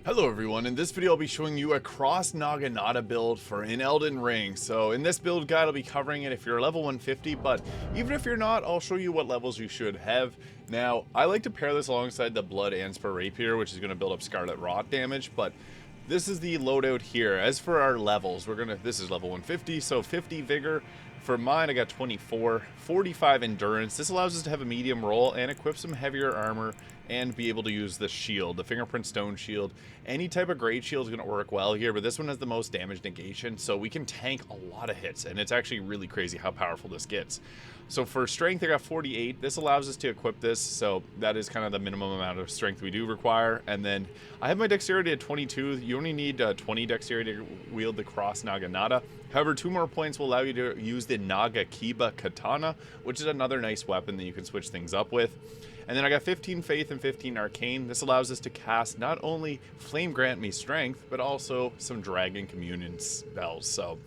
Hello everyone, in this video I'll be showing you a Cross-NAGINATA build for an Elden Ring. So in this build guide I'll be covering it if you're level 150, but even if you're not, I'll show you what levels you should have. Now, I like to pair this alongside the Blood and Spur Rapier, which is going to build up Scarlet Rot damage, but this is the loadout here. As for our levels, this is level 150, so 50 Vigor. For mine, I got 24, 45 Endurance. This allows us to have a medium roll and equip some heavier armor and be able to use the shield, the Fingerprint Stone Shield. Any type of great shield is going to work well here, but this one has the most damage negation, so we can tank a lot of hits, and it's actually really crazy how powerful this gets. So for strength, I got 48. This allows us to equip this, so that is kind of the minimum amount of strength we do require. And then I have my dexterity at 22. You only need 20 dexterity to wield the Cross-NAGINATA. However, 2 more points will allow you to use the Nagakiba Katana, which is another nice weapon that you can switch things up with. And then I got 15 Faith and 15 Arcane. This allows us to cast not only Flame Grant Me Strength, but also some Dragon Communion spells. So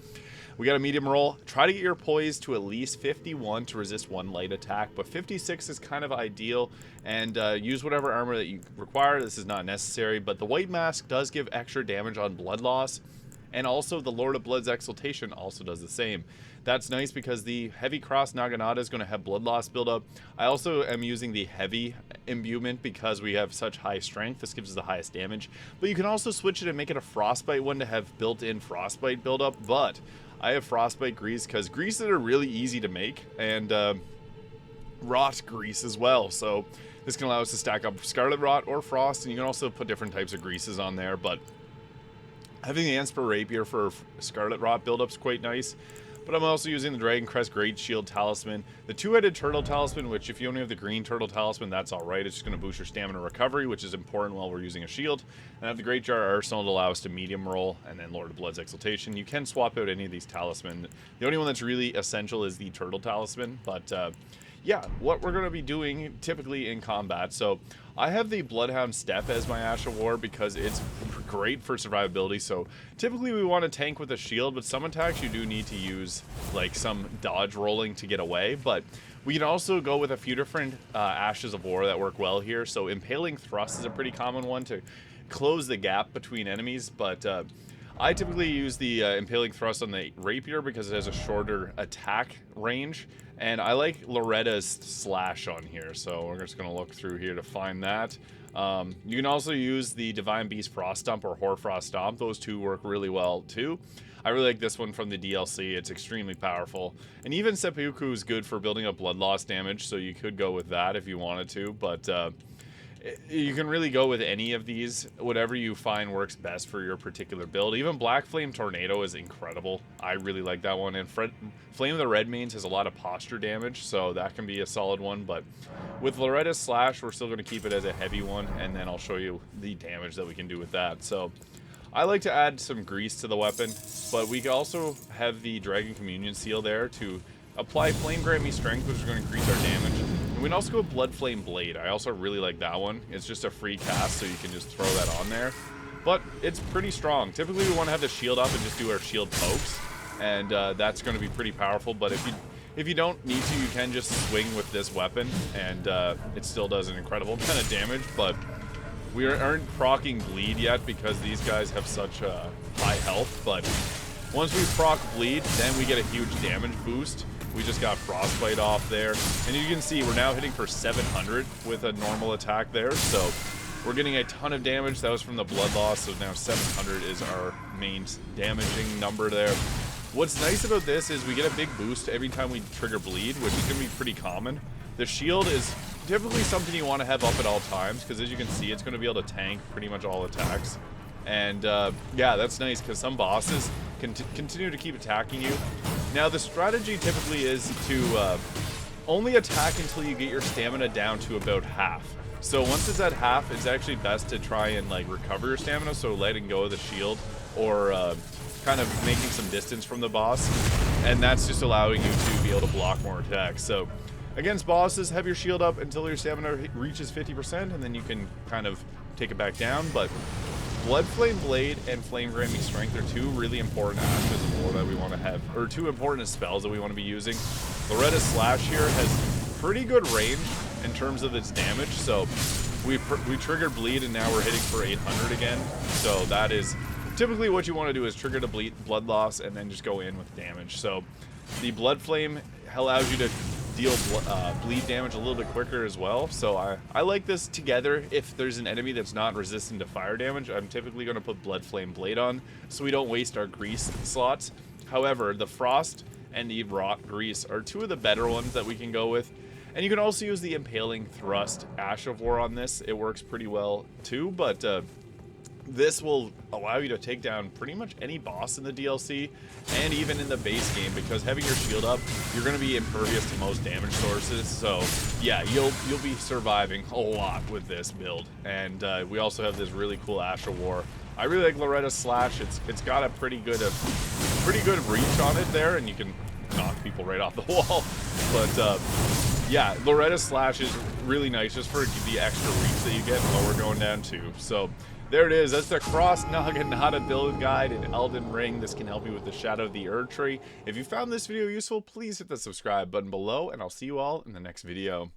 we got a medium roll. Try to get your poise to at least 51 to resist 1 light attack, but 56 is kind of ideal, and use whatever armor that you require. This is not necessary, but the White Mask does give extra damage on blood loss, and also the Lord of Blood's Exaltation also does the same. That's nice because the heavy Cross-NAGINATA is going to have blood loss buildup. I also am using the heavy imbuement because we have such high strength. This gives us the highest damage, but you can also switch it and make it a frostbite one to have built-in frostbite buildup, but I have frostbite grease because greases are really easy to make, and rot grease as well. So this can allow us to stack up Scarlet Rot or Frost, and you can also put different types of greases on there, but having the Spur Rapier for Scarlet Rot buildup is quite nice. But I'm also using the Dragon Crest Great Shield Talisman, the 2-headed Turtle Talisman, which if you only have the green Turtle Talisman, that's alright. It's just going to boost your stamina recovery, which is important while we're using a shield. And I have the Great Jar Arsenal to allow us to medium roll, and then Lord of Blood's Exaltation. You can swap out any of these talisman. The only one that's really essential is the Turtle Talisman, but yeah, what we're going to be doing typically in combat. So I have the Bloodhound Step as my Ash of War because it's great for survivability. So typically we want to tank with a shield, but some attacks you do need to use like some dodge rolling to get away. But we can also go with a few different Ashes of War that work well here. So Impaling Thrust is a pretty common one to close the gap between enemies, but I typically use the Impaling Thrust on the Rapier because it has a shorter attack range, and I like Loretta's Slash on here, so we're just going to look through here to find that. You can also use the Divine Beast Frost Stomp or Hoarfrost Stomp. Those two work really well too. I really like this one from the DLC. It's extremely powerful, and even Seppuku is good for building up blood loss damage, so you could go with that if you wanted to, but you can really go with any of these, whatever you find works best for your particular build. Even Black Flame Tornado is incredible. I really like that one. And Flame of the Redmanes has a lot of posture damage, so that can be a solid one. But with Loretta's Slash, we're still going to keep it as a heavy one, and then I'll show you the damage that we can do with that. So I like to add some grease to the weapon, but we can also have the Dragon Communion Seal there to apply Flame Grant Me Strength, which is going to increase our damage. And we can also go Blood Flame Blade. I also really like that one. It's just a free cast, so you can just throw that on there. But it's pretty strong. Typically, we want to have the shield up and just do our shield pokes, and that's going to be pretty powerful. But if you don't need to, you can just swing with this weapon, and it still does an incredible amount of damage. But we aren't proccing Bleed yet because these guys have such high health. But once we proc Bleed, then we get a huge damage boost. We just got Frostbite off there, and you can see we're now hitting for 700 with a normal attack there, so we're getting a ton of damage. That was from the blood loss, so now 700 is our main damaging number there. What's nice about this is we get a big boost every time we trigger Bleed, which is going to be pretty common. The shield is typically something you want to have up at all times, because as you can see, it's going to be able to tank pretty much all attacks. And yeah, that's nice because some bosses can continue to keep attacking you. Now the strategy typically is to only attack until you get your stamina down to about half. So once it's at half, it's actually best to try and like recover your stamina, so letting go of the shield or kind of making some distance from the boss, and that's just allowing you to be able to block more attacks. So against bosses, have your shield up until your stamina reaches 50%, and then you can kind of take it back down. But Blood Flame Blade and Flame Grant Me Strength are two really important Ashes of War that we want to have, or two important spells that we want to be using. Loretta's Slash here has pretty good range in terms of its damage, so we triggered bleed, and now we're hitting for 800 again. So that is typically what you want to do, is trigger the blood loss and then just go in with damage. So the blood flame allows you to deal bleed damage a little bit quicker as well. So I like this together. If there's an enemy that's not resistant to fire damage, I'm typically going to put blood flame blade on so we don't waste our grease slots. However, the frost and the rock grease are two of the better ones that we can go with. And you can also use the impaling thrust Ash of War on this. It works pretty well too, but this will allow you to take down pretty much any boss in the DLC and even in the base game, because having your shield up, you're going to be impervious to most damage sources. So yeah, you'll be surviving a lot with this build. And we also have this really cool Ash of War. I really like Loretta's Slash. It's got a pretty good reach on it there, and you can knock people right off the wall. But yeah, Loretta's Slash is really nice just for the extra reach that you get while we're going down too. So there it is. That's the Cross-NAGINATA Build Guide in Elden Ring. This can help you with the Shadow of the Erdtree. If you found this video useful, please hit the subscribe button below, and I'll see you all in the next video.